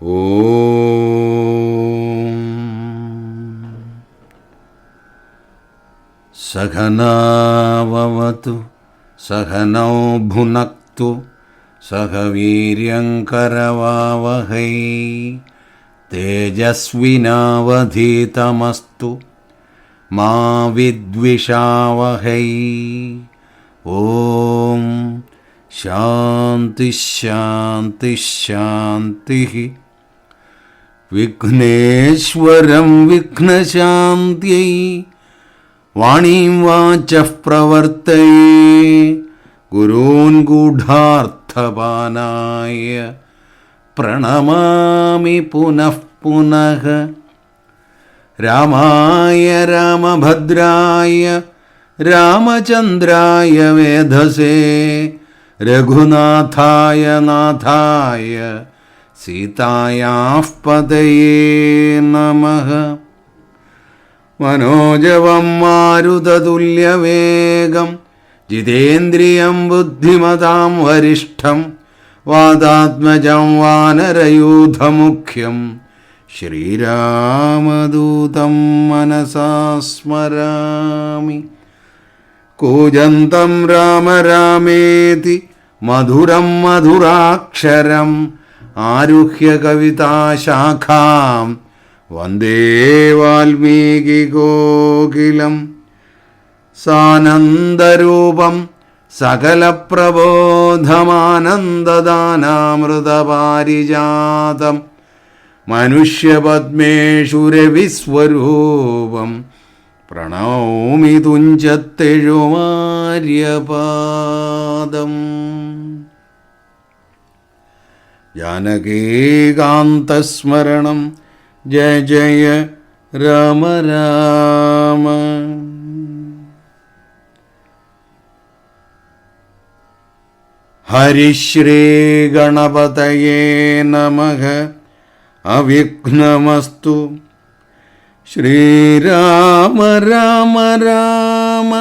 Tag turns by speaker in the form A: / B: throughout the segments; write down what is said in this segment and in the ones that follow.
A: ഓം സഹനാവവതു സഹനൗ ഭുനക്തു സഹ വീര്യങ്കരവാവഹൈ തേജസ്വിനാവധീതമസ്തു മാ വിദ്വിഷാവഹൈ. ഓം ശാന്തി ശാന്തി ശാന്തി. വിഘ്നേശ്വരം വിഘ്നശാന്ത്यै വാണീം വാചഃ പ്രവർത്തയേ ഗുരൂൻ ഗൂഢാർത്ഥപാനായ പ്രണമാമി പുനഃ പുനഃ. രാമായ രാമഭദ്രായ രാമചന്ദ്രായ വേധസേ രഘുനാഥായ നാഥായ സീതായാഃ പതയേ നമഃ. മനോജവം മാരുതതുല്യവേഗം ജിതേന്ദ്രിയം ബുദ്ധിമതാം വരിഷ്ഠം വാതാത്മജം വാനരയൂഥമുഖ്യം ശ്രീരാമദൂതം മനസാ സ്മരാമി. കൂജന്തം രാമ രാമേതി മധുരം മധുരാക്ഷരം ആരുഹ്യ കവിതാശാഖാം വന്ദേ വാൽമീകികോകിലം. സാനന്ദരൂപം സകലപ്രബോധമാനന്ദദാനാമൃതപാരിജാതം മനുഷ്യപദ്മേഷു രവിസ്വരൂപം പ്രണൗമി തുഞ്ചത്തെഴുമാര്യപാദം. ജാനകീകാന്തസ്മരണം ജയ ജയ രാമ രാമ. ഹരിശ്രീ ഗണപതയേ നമഃ. അവിഘ്നമസ്തു. ശ്രീരാമ രാമ രാമ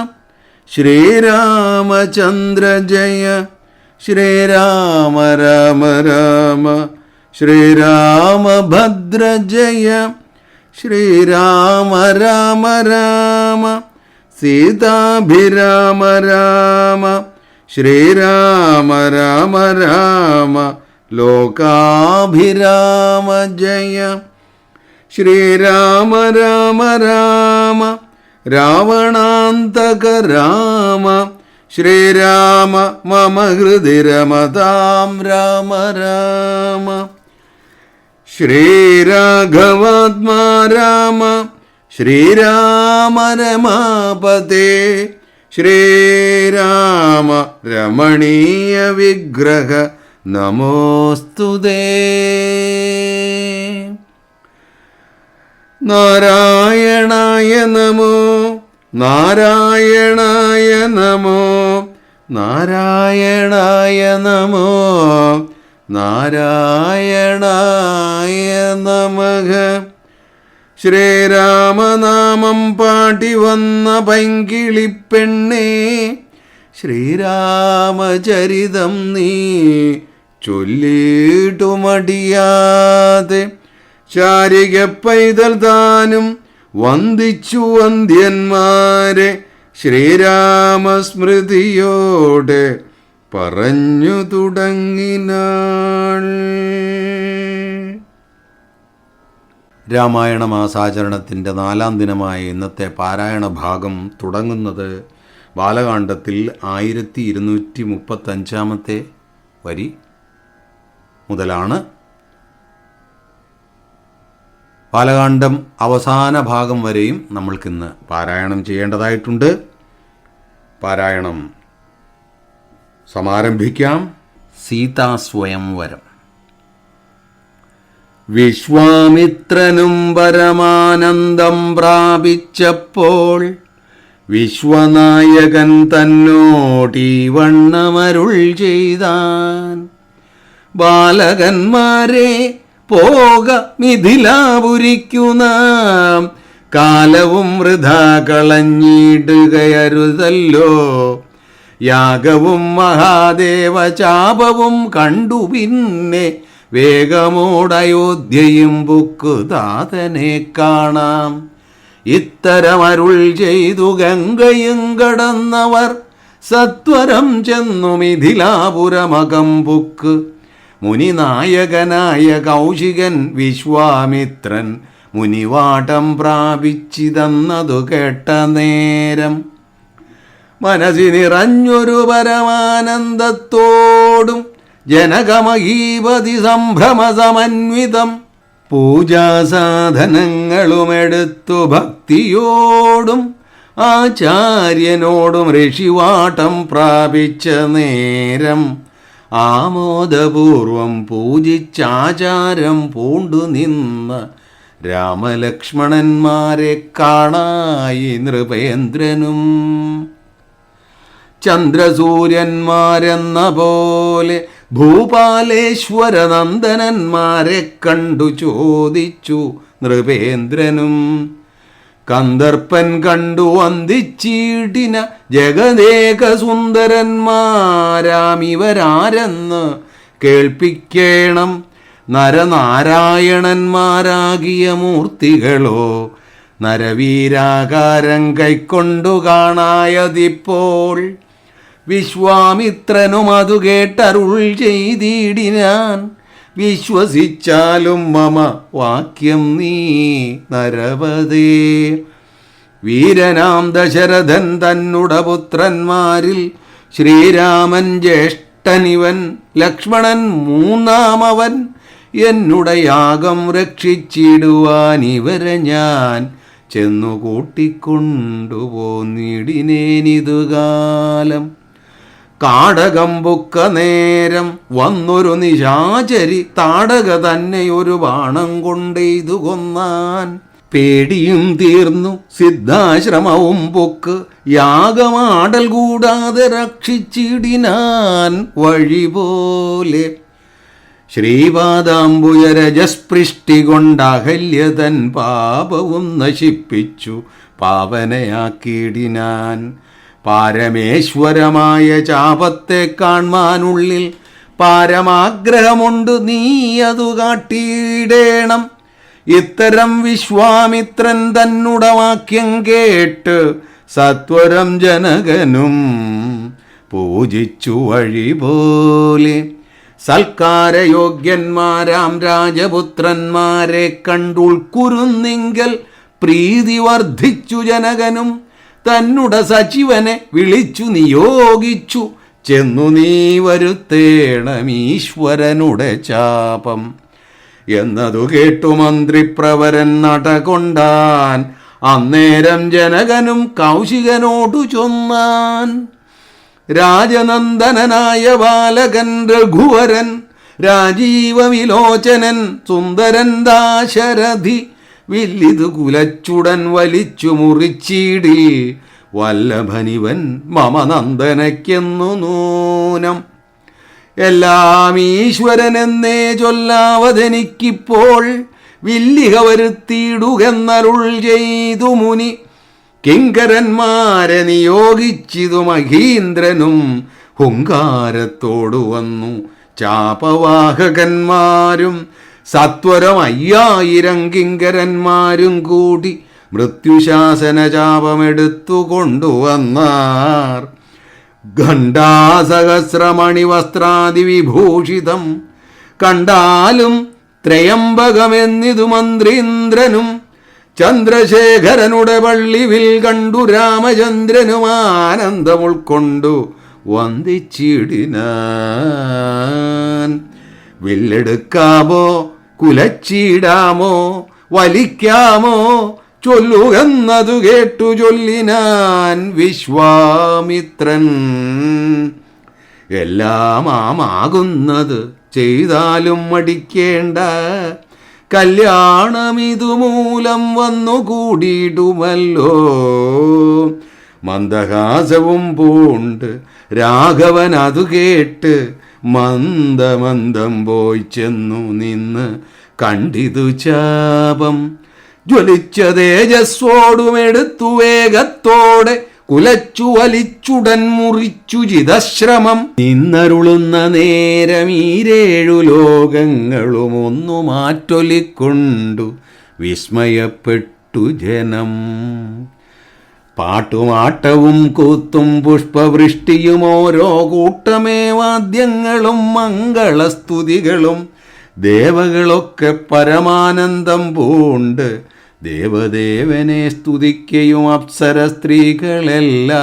A: ശ്രീരാമചന്ദ്ര ജയ. ശ്രീരാമ രാമ രാമ ശ്രീരാമഭദ്ര ജയ. ശ്രീരാമ രാമ രാമ സീതാഭിരാമ രാമ. ശ്രീരാമ രാമ രാമ ലോകാഭിരാമ ജയ. ശ്രീരാമ രാമ രാമ രാവണാന്തക രാമ. ശ്രീരാമ മമ ഹൃദി രമതാം രാമ രാമ. ശ്രീരാഘവാത്മാ രാമ ശ്രീരാമ രമാപതേ. ശ്രീരാമ രമണീയ വിഗ്രഹ നമോസ്തുതേ. നാരായണായ നമോ നാരായണായ നമോ നാരായണായ നമോ നാരായണായ നമഃ. ശ്രീരാമനാമം പാടി വന്ന പൈങ്കിളിപ്പെണ്ണേ ശ്രീരാമചരിതം നീ ചൊല്ലിയിട്ടുമടിയാതെ. ശാരിക പൈതൽ താനും വന്ദിച്ചു വന്ദ്യന്മാരെ ശ്രീരാമസ്മൃതിയോടെ പറഞ്ഞു തുടങ്ങിനാൾ. രാമായണ മാസാചരണത്തിൻ്റെ 4-ാം ദിനമായ ഇന്നത്തെ പാരായണ ഭാഗം തുടങ്ങുന്നത് ബാലകാണ്ഡത്തിൽ 1235 വരി മുതലാണ്. ബാലകാണ്ഡം അവസാന ഭാഗം വരെയും നമ്മൾക്കിന്ന് പാരായണം ചെയ്യേണ്ടതായിട്ടുണ്ട്. പാരായണം സമാരംഭിക്കാം. സീതാസ്വയംവരം. വിശ്വാമിത്രനും പരമാനന്ദം പ്രാപിച്ചപ്പോൾ വിശ്വനായകൻ തന്നോടീ വണ്ണമരുൾ ചെയ്താൻ. ബാലകന്മാരെ പോക മിഥിലാപുരിക്കു നാം, കാലവും വൃഥാ കളഞ്ഞിടുകയരുതല്ലോ. യാഗവും മഹാദേവ ചാപവും കണ്ടു പിന്നെ വേഗമോടയോധ്യയും ബുക്കു താതനെ കാണാം. ഇത്തരമരുൾ ചെയ്തു ഗംഗയും കടന്നവർ സത്വരം ചെന്നു മിഥിലാപുരമകം ബുക്ക്. മുനിനായകനായ കൗശികൻ വിശ്വാമിത്രൻ മുനിവാട്ടം പ്രാപിച്ചിതന്നതു കേട്ട നേരം മനസ്സി നിറഞ്ഞൊരു പരമാനന്ദത്തോടും ജനകമഹീപതി സംഭ്രമസമന്വിതം പൂജാസാധനങ്ങളുമെടുത്തു ഭക്തിയോടും ആചാര്യനോടും ഋഷിവാട്ടം പ്രാപിച്ച നേരം ആമോദപൂർവം പൂജിച്ചാചാരം പൂണ്ടു നിന്ന രാമലക്ഷ്മണന്മാരെ കാണായി നൃപേന്ദ്രനും. ചന്ദ്രസൂര്യന്മാരെന്ന പോലെ ഭൂപാലേശ്വരനന്ദനന്മാരെ കണ്ടു ചോദിച്ചു നൃപേന്ദ്രനും. കന്ദർപ്പൻ കണ്ടു വന്ദിച്ചീടിന ജഗദേക സുന്ദരന്മാരാമിവരാരെന്ന് കേൾപ്പിക്കേണം. നരനാരായണന്മാരാകിയ മൂർത്തികളോ നരവീരാകാരം കൈക്കൊണ്ടു കാണായതിപ്പോൾ. വിശ്വാമിത്രനും അതു കേട്ടരുൾ ചെയ്തിടിനാൻ, വിശ്വസിച്ചാലും മമ വാക്യം നീ നരവതേ. വീരനാം ദശരഥൻ തന്നുട പുത്രന്മാരിൽ ശ്രീരാമൻ ജ്യേഷ്ഠനിവൻ, ലക്ഷ്മണൻ മൂന്നാമവൻ. എന്നുടെ യാഗം രക്ഷിച്ചിടുവാൻ ഇവരെ ഞാൻ ചെന്നു കൂട്ടിക്കൊണ്ടുപോന്നിടിനേനിതുകാലം. കാടകം ബുക്ക നേരം വന്നൊരു നിശാചരി താടക തന്നെ ഒരു ബാണം കൊണ്ടെയ്തു കൊന്നാൻ. പേടിയും തീർന്നു സിദ്ധാശ്രമവും പൊക്ക് യാഗമാടൽ കൂടാതെ രക്ഷിച്ചിടിനാൻ വഴി പോലെ. ശ്രീപാദാംബുജരജസ്പൃഷ്ടി കൊണ്ട് അഹല്യതൻ പാപവും നശിപ്പിച്ചു പാവനയാക്കിയിടിനാൻ. പാരമേശ്വരമായ ചാപത്തെ കാൺമാനുള്ളിൽ പാരമാഗ്രഹമുണ്ട്, നീ അതു കാട്ടിയിടേണം. ഇത്തരം വിശ്വാമിത്രൻ തന്നുട വാക്യം കേട്ട് സത്വരം ജനകനും പൂജിച്ചു വഴി പോലെ. സൽക്കാരയോഗ്യന്മാരാം രാജപുത്രന്മാരെ കണ്ടുൾക്കുരുന്നിങ്കൽ പ്രീതി വർദ്ധിച്ചു ജനകനും. തന്നുട സച്ചിവനെ വിളിച്ചു നിയോഗിച്ചു, ചെന്നു നീ വരുത്തേണമീശ്വരനുടെ ചാപം. എന്നതു കേട്ടു മന്ത്രിപ്രവരൻ നടകൊണ്ടാൻ. അന്നേരം ജനകനും കൗശികനോടു ചൊന്നാൻ, രാജനന്ദനായ ബാലകൻ രഘുവരൻ, രാജീവ വിലോചനൻ സുന്ദരൻ ദാശരഥി, വില്ലിതു കുലച്ചുടൻ വലിച്ചു മുറിച്ചീടി വല്ലഭനിവൻ മമ നന്ദനയ്ക്കെന്നു നൂനം. എല്ലാം ഈശ്വരനെന്നേ ചൊല്ലാവതെനിക്കിപ്പോൾ, വില്ലിക വരുത്തിയിടുകെന്നരുൾ ചെയ്തു മുനി. കിങ്കരന്മാരെ നിയോഗിച്ചിതു മഹീന്ദ്രനും ഹുങ്കാരത്തോടു വന്നു ചാപവാഹകന്മാരും. സത്വരം 5000 കിങ്കരന്മാരും കൂടി മൃത്യുശാസന ചാപമെടുത്തു കൊണ്ടുവന്നാർ. ഖണ്ഡാസഹസ്രമണി വസ്ത്രാദി വിഭൂഷിതം കണ്ടാലും ത്രയംബകമെന്നിതു മന്ത്രീന്ദ്രനും. ചന്ദ്രശേഖരനുടെ പള്ളിവിൽ കണ്ടു രാമചന്ദ്രനും ആനന്ദം ഉൾക്കൊണ്ടു വന്ദിച്ചിടിനാൻ. വില്ലെടുക്കാമോ കുലച്ചിടാമോ വലിക്കാമോ ചൊല്ലുകെന്നതു കേട്ടു ചൊല്ലിനാൻ വിശ്വാമിത്രൻ. എല്ലാം ആമാകുന്നത് ചെയ്താലും മടിക്കേണ്ട, കല്യാണമിതുമൂലം വന്നു കൂടിയിടുമല്ലോ. മന്ദഹാസവും പൂണ്ട് രാഘവൻ അതു കേട്ട് മന്ദമന്ദം പോയി ചെന്നു നിന്ന് കണ്ടിതു ചാപം. ജ്വലിച്ച തേജസ്സോടുമെടുത്തു വേഗത്തോടെ കുലച്ചു വലിച്ചുടൻ മുറിച്ചു ചിതശ്രമം നിന്നരുളുന്ന നേരം ഈരേഴു ലോകങ്ങളും ഒന്നു മാറ്റൊലിക്കൊണ്ടു വിസ്മയപ്പെട്ടു ജനം. പാട്ടുമാട്ടവും കൂത്തും പുഷ്പവൃഷ്ടിയും ഓരോ കൂട്ടമേ വാദ്യങ്ങളും മംഗളസ്തുതികളും ദേവകളൊക്കെ പരമാനന്ദം പൂണ്ട് ദേവദേവനെ സ്തുതിക്കയും അപ്സര സ്ത്രീകളെല്ലാം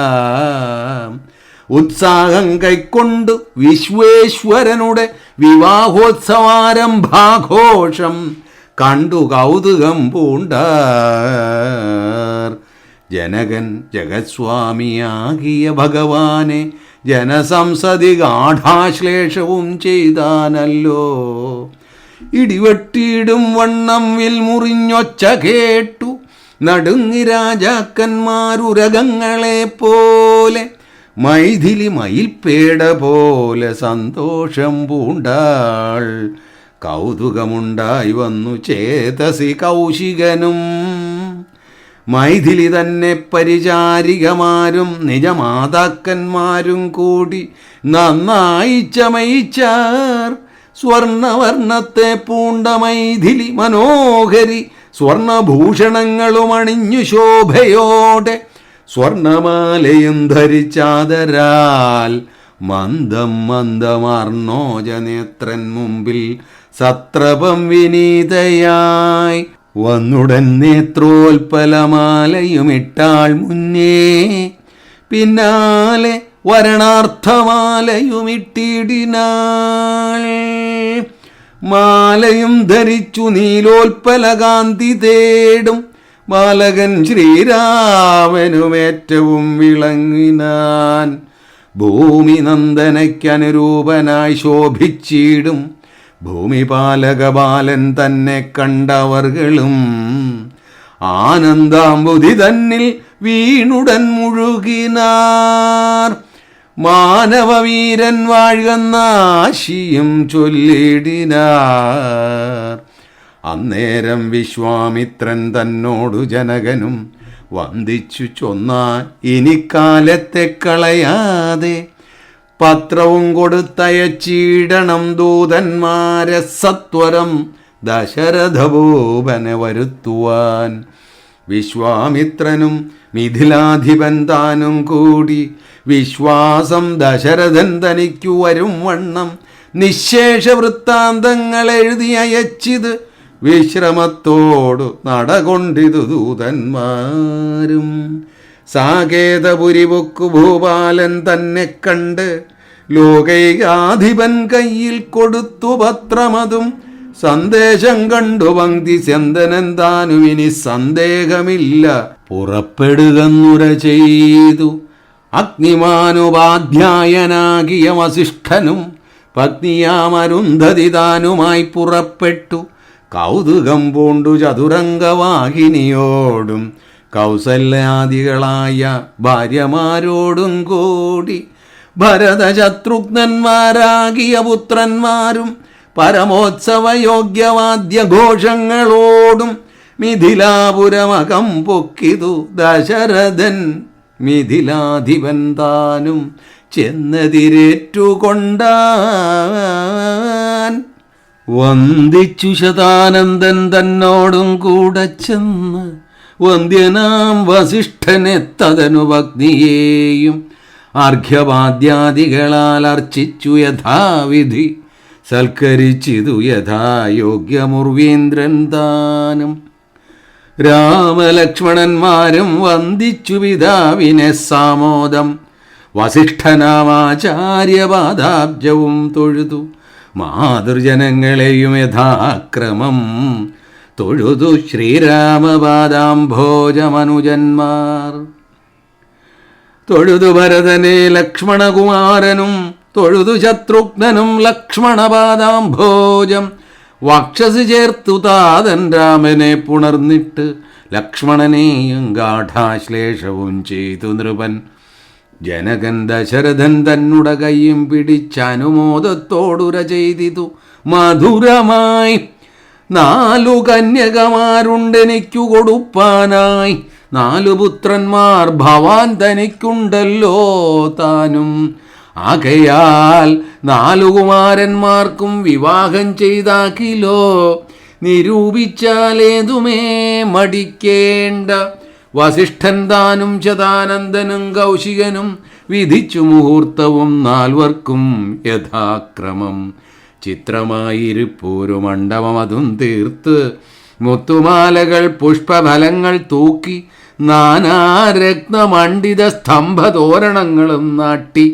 A: ഉത്സാഹം കൈക്കൊണ്ടു വിശ്വേശ്വരനുടെ വിവാഹോത്സവാരംഭാഘോഷം കണ്ടു കൗതുകം പൂണ്ടാർ. ജനകൻ ജഗത്സ്വാമിയാകിയ ഭഗവാനെ ജനസംസതി ഗാഠാശ്ലേഷവും ചെയ്താനല്ലോ. ഇടിവെട്ടിയിടും വണ്ണം വിൽമുറിഞ്ഞൊച്ച കേട്ടു നടുങ്ങി രാജാക്കന്മാരുരകങ്ങളെ പോലെ മൈഥിലി മയിൽപ്പേട പോലെ സന്തോഷം പൂണ്ടാൾ. കൗതുകമുണ്ടായി വന്നു ചേതസി കൗശികനും. മൈഥിലി തന്നെ പരിചാരികമാരും നിജമാതാക്കന്മാരും കൂടി നന്നായി ചമയിച്ചാർ. സ്വർണവർണ്ണത്തെ പൂണ്ട മൈഥിലി മനോഹരി സ്വർണഭൂഷണങ്ങളും അണിഞ്ഞു ശോഭയോടെ സ്വർണമാലയും ധരിച്ചാദരാൽ മന്ദം മന്ദമാർന്നോജനേത്രൻ മുമ്പിൽ സത്രപം വിനീതയായി വന്നുടൻ നേത്രോൽപലമാലയുമിട്ടാൾ മുന്നേ. പിന്നാലെ വരണാർത്ഥമാലയുമിട്ടിടിനാൾ. മാലയും ധരിച്ചു നീലോൽപലകാന്തി തേടും ബാലകൻ ശ്രീരാമനുമേറ്റവും വിളങ്ങിനാൻ. ഭൂമി നന്ദനയ്ക്കനുരൂപനായി ശോഭിച്ചിടും ഭൂമിപാലകബാലൻ തന്നെ കണ്ടവർകളും ആനന്ദാംബുധി തന്നിൽ വീണുടൻ മുഴുകിനാർ. മാനവവീരൻ വാഴ്കന്നാശിയും ചൊല്ലിടിനാർ. അന്നേരം വിശ്വാമിത്രൻ തന്നോടു ജനകനും വന്ദിച്ചു ചൊന്നാൻ, ഇനിക്കാലത്തെ കളയാതെ പത്രവും കൊടുത്തയച്ചിടണം ദൂതന്മാരെ സത്വരം ദശരഥഭൂപനെ വരുത്തുവാൻ. വിശ്വാമിത്രനും മിഥിലാധിപൻ താനും കൂടി വിശ്വാസം ദശരഥൻ തനിക്കു വരും വണ്ണം നിശേഷ വൃത്താന്തങ്ങൾ എഴുതി അയച്ചിത് വിശ്രമത്തോടു നടകൊണ്ടിതു ദൂതന്മാരും. സാകേതപുരിപൊക്കു ഭൂപാലൻ തന്നെ കണ്ട് ലോകൈകാധിപൻ കയ്യിൽ കൊടുത്തു പത്രമതും സന്ദേശം കണ്ടു പങ്ക്തി സ്യന്തനൻ താനും ഇനി സന്ദേഹമില്ല പുറപ്പെടുകന്നുര ചെയ്തു. അഗ്നിമാനുപാധ്യായനാകിയ വസിഷ്ഠനും പത്നിയാമരുന്ധതി താനുമായി പുറപ്പെട്ടു. കൗതുകം പൂണ്ടു ചതുരംഗവാഹിനിയോടും കൗസല്യാദികളായ ഭാര്യമാരോടും കൂടി ഭരതശത്രുഘ്നന്മാരാകിയ പുത്രന്മാരും പരമോത്സവയോഗ്യവാദ്യഘോഷങ്ങളോടും മിഥിലാപുരമകം പൊക്കിതു ദശരഥൻ. മിഥിലാധിപൻ താനും ചെന്നെതിരേറ്റുകൊണ്ടാൻ. വന്ദിച്ചു ശതാനന്ദൻ തന്നോടും കൂടെ ചെന്ന് വന്ദ്യനാം വസിഷ്ഠനെ തദനു പത്നിയെയും അർഘ്യവാദ്യാദികളാൽ അർച്ചിച്ചു യഥാവിധി സൽക്കരിച്ചിതു യഥായോഗ്യമുർവീന്ദ്രൻ താനും. രാമലക്ഷ്മണന്മാരും വന്ദിച്ചു പിതാവിനെ സാമോദം. വസിഷ്ഠനാമാചാര്യപാദാബ്ജവും തൊഴുതു മാതൃജനങ്ങളെയും യഥാക്രമം തൊഴുതു ശ്രീരാമപാദാംഭോജമനുജന്മാർ. തൊഴുതു ഭരതനെ ലക്ഷ്മണകുമാരനും തൊഴുതു ശത്രുഘ്നനും ലക്ഷ്മണപാദാംഭോജം. വക്ഷസി ചേർത്തു താതൻ രാമനെ പുണർന്നിട്ട് ലക്ഷ്മണനെയും ഗാഠാശ്ലേഷവും ചെയ്തു നൃപൻ. ജനകൻ ദശരഥൻ തന്നുട കൈയും പിടിച്ചനുമോദത്തോടുര ചെയ്തിതു മധുരമായി. 4 കന്യകമാരുണ്ടെനിക്കു കൊടുപ്പാനായി 4 പുത്രന്മാർ ഭവാൻ തനിക്കുണ്ടല്ലോ താനും. ആകയാൽ 4 കുമാരന്മാർക്കും വിവാഹം ചെയ്താക്കിലോ, നിരൂപിച്ചാലേതുമേ മടിക്കേണ്ട. വസിഷ്ഠൻ താനും ശതാനന്ദനും കൗശികനും വിധിച്ചു മുഹൂർത്തവും 4 യഥാക്രമം. ചിത്രമായിരിപ്പോരു മണ്ഡപം അതും തീർത്ത് മുത്തുമാലകൾ പുഷ്പഫലങ്ങൾ തൂക്കി നാനാരത്നമണ്ഡിത സ്തംഭതോരണങ്ങളും നാട്ടി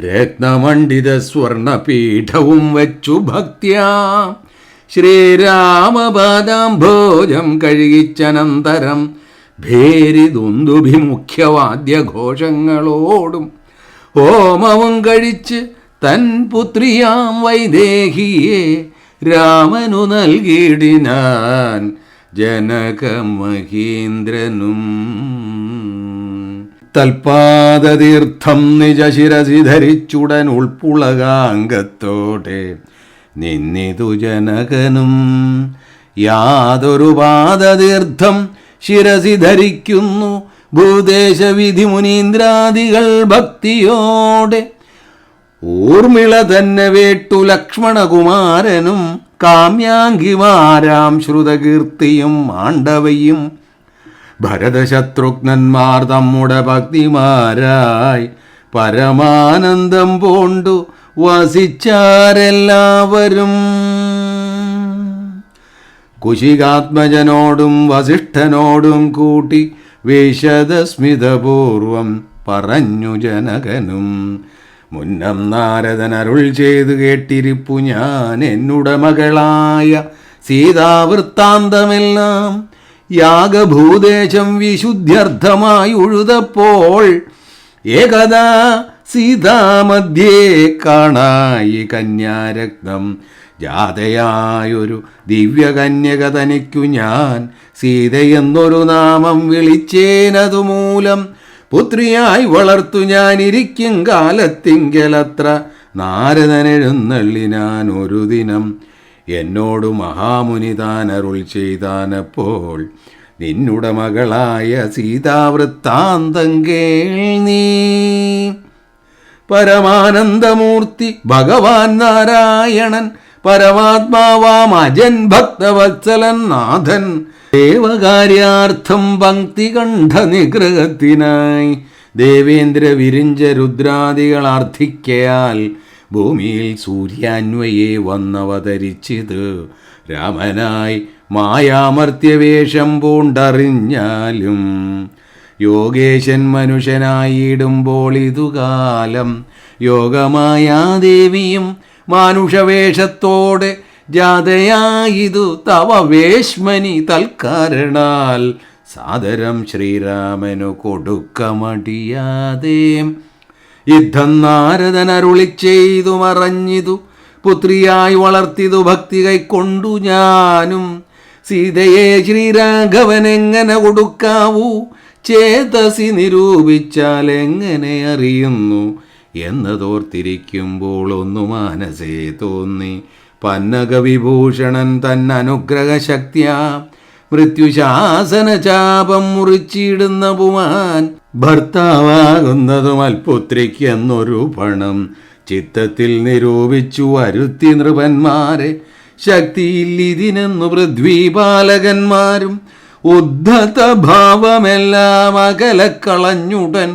A: രത്നമണ്ഡിത സ്വർണപീഠവും വച്ചു ഭക്ത്യാ ശ്രീരാമപാദാംഭോജം കഴുകിച്ചനന്തരം ഭേരിദുന്ദുഭിമുഖ്യവാദ്യഘോഷങ്ങളോടും ഹോമവും കഴിച്ച് തൻ പുത്രിയാം വൈദേഹിയെ രാമനു നൽകിയിടിനാൻ ജനകമഹീന്ദ്രനും. തൽപാദതീർത്ഥം നിജശിരസി ധരിച്ചുടൻ ഉൾപ്പുളകാംഗത്തോടെ നിന്നിതു ജനകനും. യാതൊരു പാദതീർത്ഥം ശിരസി ധരിക്കുന്നു ഭൂദേശവിധി മുനീന്ദ്രാദികൾ ഭക്തിയോടെ. ഊർമിള തന്നെ വേട്ടു ലക്ഷ്മണകുമാരനും കാമ്യാംഗിമാരാം ശ്രുതകീർത്തിയും മാണ്ഡവയും ഭരതശത്രുഘ്നന്മാർ നമ്മുടെ ഭക്തിമാരായി പരമാനന്ദം പൂണ്ടു വസിച്ചാരെല്ലാവരും. കുശികാത്മജനോടും വസിഷ്ഠനോടും കൂട്ടി വിശദസ്മിതപൂർവം പറഞ്ഞു ജനകനും. മുന്നം നാരദൻ അരുൾ ചെയ്തു കേട്ടിരിപ്പു ഞാൻ എന്നുടെ മകളായ സീതാവൃത്താന്തമെല്ലാം. യാഗഭൂദേശം വിശുദ്ധ്യർത്ഥമായി ഉഴുതപ്പോൾ ഏകദാ സീതാമധ്യേ കാണായി കന്യാരത്നം. ജാതയായൊരു ദിവ്യകന്യക തനിക്കു ഞാൻ സീതയെന്നൊരു നാമം വിളിച്ചേനതുമൂലം പുത്രിയായി വളർത്തു ഞാനിരിക്കും കാലത്തിങ്കലത്ര നാരദനെഴുന്നള്ളിനാൻ ഒരു ദിനം. എന്നോടു മഹാമുനി താൻ അരുൾ ചെയ്താനപ്പോൾ നിന്നുടെ മകളായ സീതാവൃത്താന്തം കേൾ നീ. പരമാനന്ദമൂർത്തി ഭഗവാൻ നാരായണൻ പരമാത്മാവാം അജൻ ഭക്തവത്സലൻ നാഥൻ ദേവകാര്യാർത്ഥം പങ്ക്തികണ്ഠ നിഗ്രഹത്തിനായി ദേവേന്ദ്ര വിരിഞ്ച രുദ്രാദികൾ ആർത്ഥിക്കയാൽ ഭൂമിയിൽ സൂര്യാന്വയെ വന്നവതരിച്ചിത് രാമനായി മായാമർത്യവേഷം പൂണ്ടറിഞ്ഞാലും. യോഗേശൻ മനുഷ്യനായിടുമ്പോൾ ഇതുകാലം യോഗമായാദേവിയും മാനുഷവേഷത്തോടെ ജാതയായിതു തവ വേശ്മനി തൽക്കാരണാൽ സാദരം ശ്രീരാമനു കൊടുക്കമടിയാതെ. യുദ്ധം നാരദൻ അരുളി ചെയ്തു മറഞ്ഞിതു പുത്രിയായി വളർത്തിതു ഭക്തി കൈക്കൊണ്ടു ഞാനും. സീതയെ ശ്രീരാഘവനെങ്ങനെ കൊടുക്കാവൂ ചേതസി നിരൂപിച്ചാൽ എങ്ങനെ അറിയുന്നു എന്നതോർത്തിരിക്കുമ്പോൾ ഒന്നു മാനസേ തോന്നി. പന്നകവിഭൂഷണൻ തന്നനുഗ്രഹശക്തിയാ മൃത്യുശാസന ചാപം മുറിച്ചിടുന്ന പുമാൻ ഭർത്താവാകുന്നതും അൽപുത്രിക്കെന്നൊരു പണം ചിത്തത്തിൽ നിരൂപിച്ചു വരുത്തി നൃപന്മാരെ. ശക്തിയിൽ ഇതിനെന്നു പൃഥ്വീപാലകന്മാരും ഉദ്ധത ഭാവമെല്ലാം അകലക്കളഞ്ഞുടൻ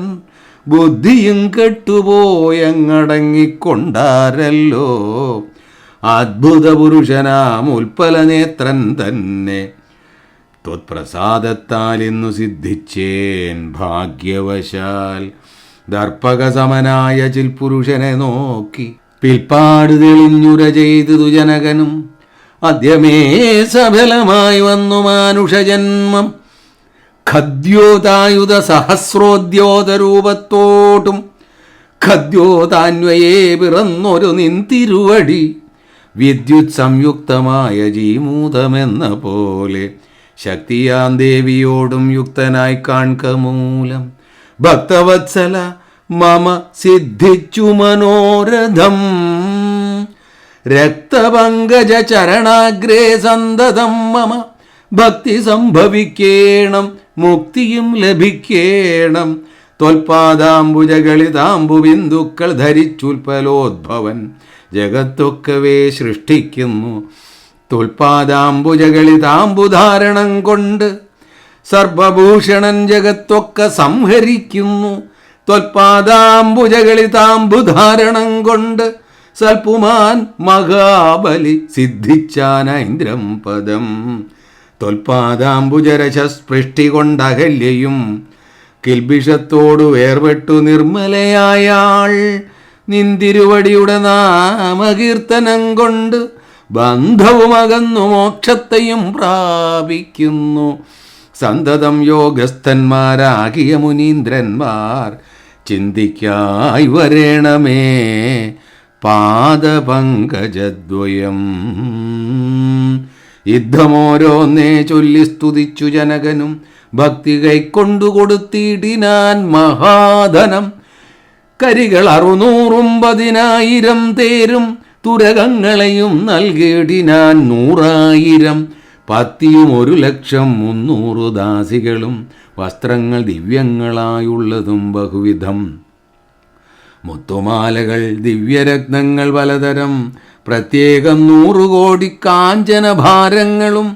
A: ബുദ്ധിയും കെട്ടുപോയങ്ങടങ്ങിക്കൊണ്ടാരല്ലോ. അദ്ഭുത പുരുഷനാം ഉൽപ്പലനേത്രൻ തന്നെ ത്വത്പ്രസാദത്താൽ ഇന്നു സിദ്ധിച്ചേൻ ഭാഗ്യവശാൽ. ദർപ്പകസമനായ ചിൽപുരുഷനെ നോക്കി പിൽപ്പാട് തെളിഞ്ഞുര ചെയ്തു ജനകനും. അദ്യമേ സഫലമായി വന്നു മാനുഷജന്മം ഖദ്യോതായുധ സഹസ്രോദ്യോതരൂപത്തോട്ടും ഖദ്യോതാന്വയേ പിറന്നൊരു നിന്തിരുവടി. വിദ്യുത് സംയുക്തമായ ജീമൂതമെന്ന പോലെ ശക്തിയാം ദേവിയോടും യുക്തനായി കാൺക മൂലം. ഭക്തവത്സല മമ സിദ്ധിച്ചു മനോരഥം. രക്തപങ്കജ ചരണാഗ്രേ സന്തതം മമ ഭക്തി സംഭവിക്കേണം മുക്തിയും ലഭിക്കേണം. ത്വൽപാദാംബുജകളിതാംബു ബിന്ദുക്കൾ ധരിച്ചുൽപ്പലോദ്ഭവൻ ജഗത്തൊക്കവേ സൃഷ്ടിക്കുന്നു. ത്വൽപാദാംബുജകളിതാംബുധാരണം കൊണ്ട് സർവഭൂഷണൻ ജഗത്തൊക്കെ സംഹരിക്കുന്നു. ത്വൽപാദാംബുജകളിതാംബുധാരണം കൊണ്ട് സൽപുമാൻ മഹാബലി സിദ്ധിച്ചാനൈന്ദ്രം പദം. ത്വൽപാദാംബുജരശസ്പൃഷ്ടി കൊണ്ടകല്യയും കിൽബിഷത്തോടു വേർപെട്ടു നിർമ്മലയായാൾ. നിന്തിരുവടിയുടെ നാമകീർത്തനം കൊണ്ട് ബന്ധവുമകന്നു മോക്ഷത്തെയും പ്രാപിക്കുന്നു. സന്തതം യോഗസ്ഥന്മാരാകിയ മുനീന്ദ്രന്മാർ ചിന്തിക്കായി വരേണമേ പാദപങ്കജദ്വയം. യുദ്ധമോരോന്നേ ചൊല്ലി സ്തുതിച്ചു ജനകനും ഭക്തി കൈക്കൊണ്ടു കൊടുത്തിടിനാൻ മഹാധനം. കരികൾ 610,000 തേരും തുരകങ്ങളെയും നൽകിയിടിനാൻ 100,000. പത്തിയും 1,00,300 ദാസികളും വസ്ത്രങ്ങൾ ദിവ്യങ്ങളായുള്ളതും ബഹുവിധം. മുത്തുമാലകൾ ദിവ്യരത്നങ്ങൾ പലതരം പ്രത്യേകം 100 കോടി കാഞ്ചനഭാരങ്ങളും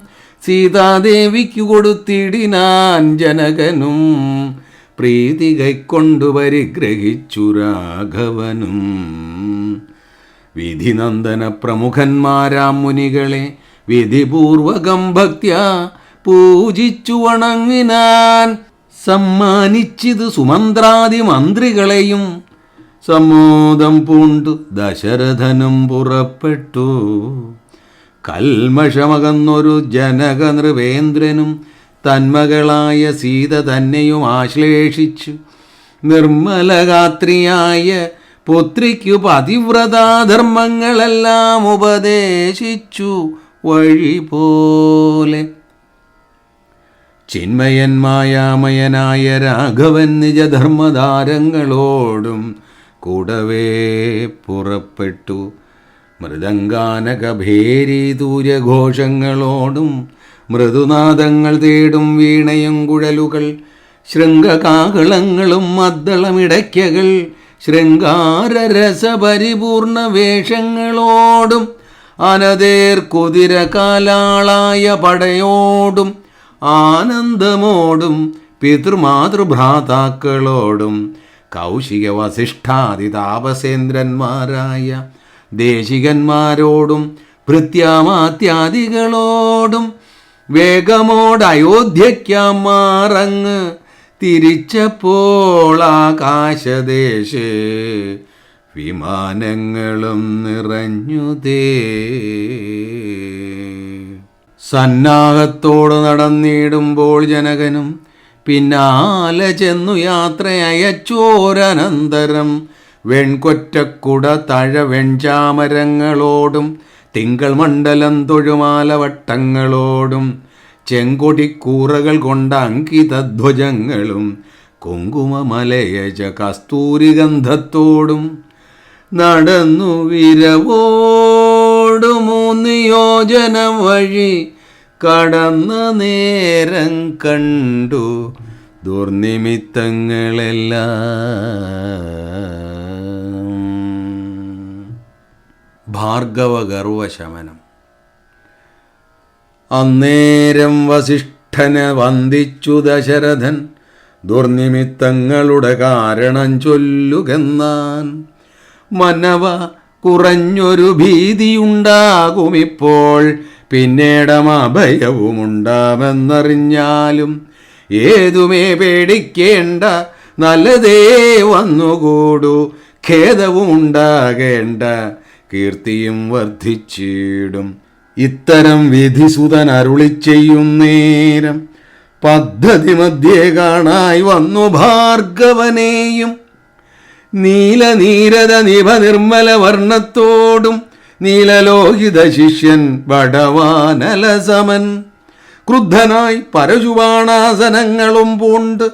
A: സീതാദേവിക്കു കൊടുത്തിടിനാൻ ജനകനും. പ്രീതി കൈക്കൊണ്ടു പരിഗ്രഹിച്ചു രാഘവനും. വിധിനന്ദന പ്രമുഖന്മാരാം മുനികളെ വിധിപൂർവകം ഭക്ത്യാ പൂജിച്ചു വണങ്ങിനാൻ. സമ്മാനിച്ചിത് സുമന്ത്രാദി മന്ത്രികളെയും സമ്മോദം പൂണ്ടു ദശരഥനും പുറപ്പെട്ടു. കൽമഷമകന്നൊരു ജനക നൃപേന്ദ്രനും തന്മകളായ സീത തന്നെയും ആശ്ലേഷിച്ചു. നിർമ്മലഗാത്രിയായ പുത്രിക്കു പതിവ്രതാധർമ്മങ്ങളെല്ലാം ഉപദേശിച്ചു വഴി പോലെ. ചിന്മയൻ മായാമയനായ രാഘവൻ നിജധർമ്മധാരങ്ങളോടും കൂടവേ പുറപ്പെട്ടു. മൃദംഗാനകഭേരി ദൂര്യഘോഷങ്ങളോടും മൃദുനാദങ്ങൾ തേടും വീണയും കുഴലുകൾ ശൃംഗകാകളങ്ങളും മദ്ദളമിടയ്ക്കകൾ ശൃംഗാരരസപരിപൂർണ വേഷങ്ങളോടും അനതേർ കുതിര കാലാളായ പടയോടും ആനന്ദമോടും പിതൃമാതൃഭ്രാതാക്കളോടും കൗശിക വസിഷ്ഠാദി താപസേന്ദ്രന്മാരായ ദേശികന്മാരോടും ഭൃത്യാമാത്യാദികളോടും വേഗമോട് അയോധ്യയ്ക്കാം മാറങ്ങ് തിരിച്ചപ്പോൾ ആകാശദേശേ വിമാനങ്ങളും നിറഞ്ഞുതേ. സന്നാഹത്തോട് നടന്നിടുമ്പോൾ ജനകനും പിന്നാലെ ചെന്നു യാത്ര അയച്ചോരനന്തരം വെൺകൊറ്റക്കുട തഴ വെൺചാമരങ്ങളോടും തിങ്കൾ മണ്ഡലം തൊഴുമാലവട്ടങ്ങളോടും ചെങ്കൊടിക്കൂറകൾ കൊണ്ട അങ്കിതധ്വജങ്ങളും കുങ്കുമമലയജ കസ്തൂരിഗന്ധത്തോടും നടന്നു വിരവോടു 3 യോജനം വഴി കടന്ന നേരം കണ്ടു ദുർനിമിത്തങ്ങളെല്ലാം. ഭാർഗവഗർവശമനം. അന്നേരം വസിഷ്ഠനെ വന്ദിച്ചു ദശരഥൻ ദുർനിമിത്തങ്ങളുടെ കാരണം ചൊല്ലുകെന്നാൻ. മനവ കുറഞ്ഞൊരു ഭീതിയുണ്ടാകുമിപ്പോൾ, പിന്നീടം അഭയവുമുണ്ടാമെന്നറിഞ്ഞാലും ഏതുമേ പേടിക്കേണ്ട, നല്ലതേ വന്നുകൂടു, ഖേദവും ഉണ്ടാകേണ്ട, കീർത്തിയും വർദ്ധിച്ചിടും. ഇത്തരം വിധിസുതൻ അരുളി ചെയ്യുന്നേരം പദ്ധതി മധ്യേ കാണായി വന്നു ഭാർഗവനെയും. നീലനീരത നിഭ നിർമ്മല വർണ്ണത്തോടും നീലലോഹിത ശിഷ്യൻ ബടവാനലസമൻ ക്രുദ്ധനായി പരശുബാണാസനങ്ങളും പൂണ്ട്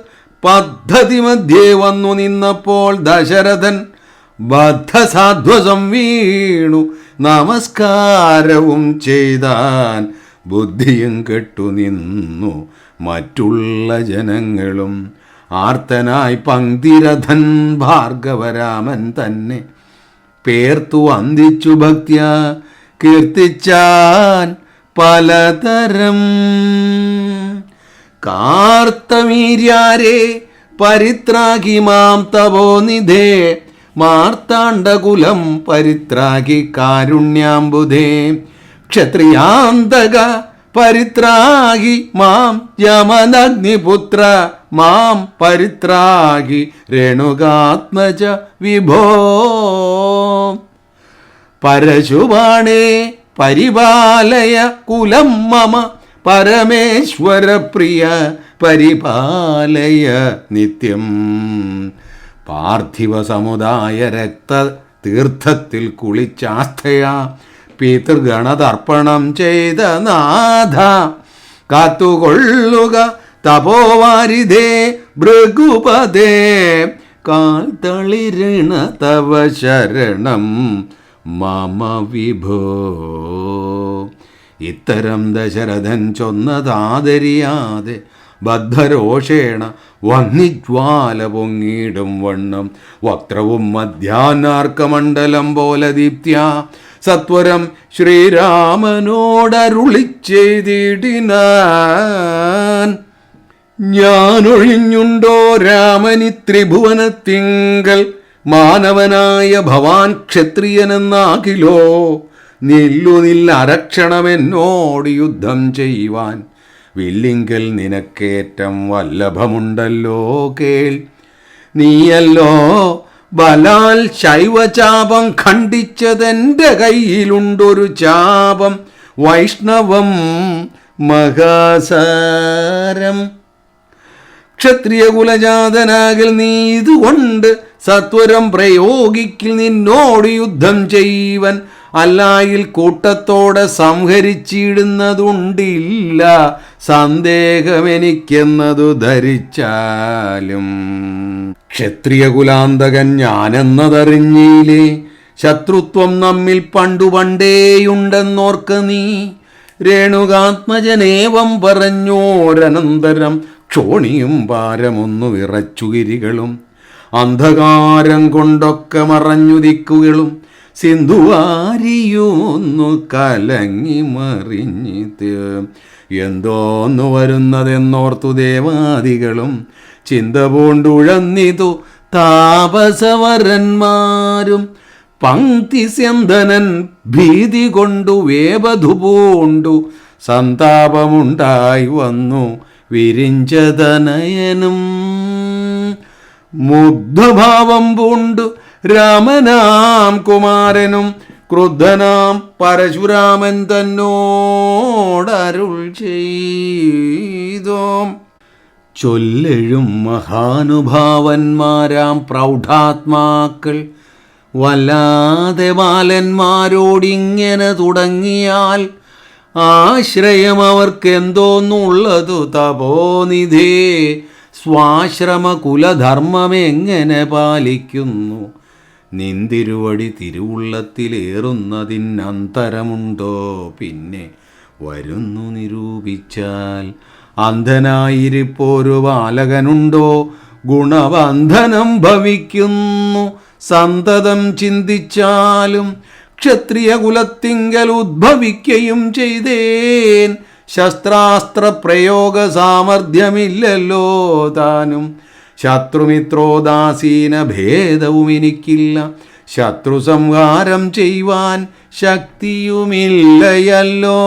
A: പദ്ധതി മധ്യേ വന്നു നിന്നപ്പോൾ ദശരഥൻ ബദ്ധസാധ്വസം വീണു നമസ്കാരവും ചെയ്താൻ ബുദ്ധിയും കെട്ടുനിന്നു മറ്റുള്ള ജനങ്ങളും. ആർത്തനായി പങ്ക്തിരഥൻ ഭാർഗവരാമൻ തന്നെ പേർത്തു വന്ദിച്ചു ഭക്ത്യ കീർത്തിച്ചാൻ പലതരം. കാർത്തവീര്യാരെ പരിത്രാഗി മാം തപോനിധേ മാർത്താണ്ഡകുലം പരിത്രാഗി കാരുണ്യാംബുധേ ക്ഷത്രിയാന്തക പരിത്രാഗി മാം യമനഗ്നിപുത്ര മാം പരിത്രാഗി രേണുകാത്മജ വിഭോ പരശുബാണേ പരിപാലയ കുലം മമ പരമേശ്വരപ്രിയ പരിപാലയ നിത്യം. പാർത്ഥിവ സമുദായ രക്ത തീർത്ഥത്തിൽ കുളിച്ചാസ്ഥയാ പിതൃഗണതർപ്പണം ചെയ്ത നാഥ കാത്തുകൊള്ളുക തപോവാരിധേ ഭൃഗുപദേ കാൽ തളിരണ തവ ശരണം മമ വിഭോ. ഇത്തരം ദശരഥൻ ചൊന്നതാദരിയാതെ ബദ്ധരോഷേണ വന്നിജ്വാല പൊങ്ങിടും വണ്ണം വക്രവും മധ്യാനാർക്കമണ്ഡലം പോലെ ദീപ്ത്യ സത്വരം ശ്രീരാമനോടരുളിച്ചെയ്തിടിനാൻ. ഞാനൊഴിഞ്ഞുണ്ടോ രാമനി ത്രിഭുവനത്തിങ്കൽ മാനവനായ ഭവാൻ ക്ഷത്രിയനെന്നാകിലോ നില്ലുനില്ല അരക്ഷണമെന്നോട് യുദ്ധം ചെയ്യുവാൻ വില്ലിങ്കൽ നിനക്കേറ്റം വല്ലഭമുണ്ടല്ലോ കേൾ. നീയല്ലോ ബലാൽ ശൈവചാപം ഖണ്ഡിച്ചതെൻ്റെ കയ്യിലുണ്ടൊരു ചാപം വൈഷ്ണവം മഹാസാരം. ക്ഷത്രിയ കുലജാതനാകിൽ നീ ഇതുകൊണ്ട് സത്വരം പ്രയോഗിക്കിൽ നിന്നോട് യുദ്ധം ചെയ്വൻ അല്ലായിൽ കൂട്ടത്തോടെ സംഹരിച്ചിടുന്നതുണ്ടില്ല സന്ദേഹമെനിക്കെന്നതു ധരിച്ചാലും. ക്ഷത്രിയകുലാന്തകൻ ഞാനെന്നതറിഞ്ഞില്ലേ ശത്രുത്വം നമ്മിൽ പണ്ടുപണ്ടേയുണ്ടെന്നോർക്ക നീ. രേണുകാത്മജനേവം പറഞ്ഞോരനന്തരം ക്ഷോണിയും ഭാരമൊന്നു വിറച്ചുകിരികളും അന്ധകാരം കൊണ്ടൊക്കെ മറഞ്ഞു ദിക്കുകളും സിന്ധുവാരിയൊന്നു കലങ്ങി മറിഞ്ഞിത് എന്തോന്നു വരുന്നതെന്നോർത്തു ദേവാദികളും ചിന്ത പൂണ്ടുഴന്നിതു താപസവരന്മാരും. പങ്ക്തിസ്യന്തനൻ ഭീതി കൊണ്ടു വേപധു പൂണ്ടു സന്താപമുണ്ടായി വന്നു വിരിഞ്ചതനയനും. മുഗ്ധഭാവം പൂണ്ടു രാമനാം കുമാരനും ക്രുദ്ധനാം പരശുരാമൻ തന്നോടരുൾ ചെയ്തോം. ചൊല്ലെഴും മഹാനുഭാവന്മാരാം പ്രൗഢാത്മാക്കൾ വല്ലാതെ ബാലന്മാരോടിങ്ങനെ തുടങ്ങിയാൽ ആശ്രയം അവർക്കെന്തോന്നുള്ളതു തപോനിധേ. സ്വാശ്രമ കുലധർമ്മമെങ്ങനെ പാലിക്കുന്നു നിന്തിരുവടി തിരുവുള്ളത്തിലേറുന്നതിനന്തരമുണ്ടോ പിന്നെ വരുന്നു നിരൂപിച്ചാൽ. അന്ധനായിരിപ്പോരു ബാലകനുണ്ടോ ഗുണബന്ധനം ഭവിക്കുന്നു സന്തതം ചിന്തിച്ചാലും. ക്ഷത്രിയ കുലത്തിങ്കൽ ഉദ്ഭവിക്കയും ചെയ്തേൻ ശസ്ത്രാസ്ത്ര പ്രയോഗ സാമർഥ്യമില്ലല്ലോ താനും. ശത്രുമിത്രോദാസീന ഭേദവും എനിക്കില്ല ശത്രു സംഹാരം ചെയ്യുവാൻ ശക്തിയുമില്ലയല്ലോ.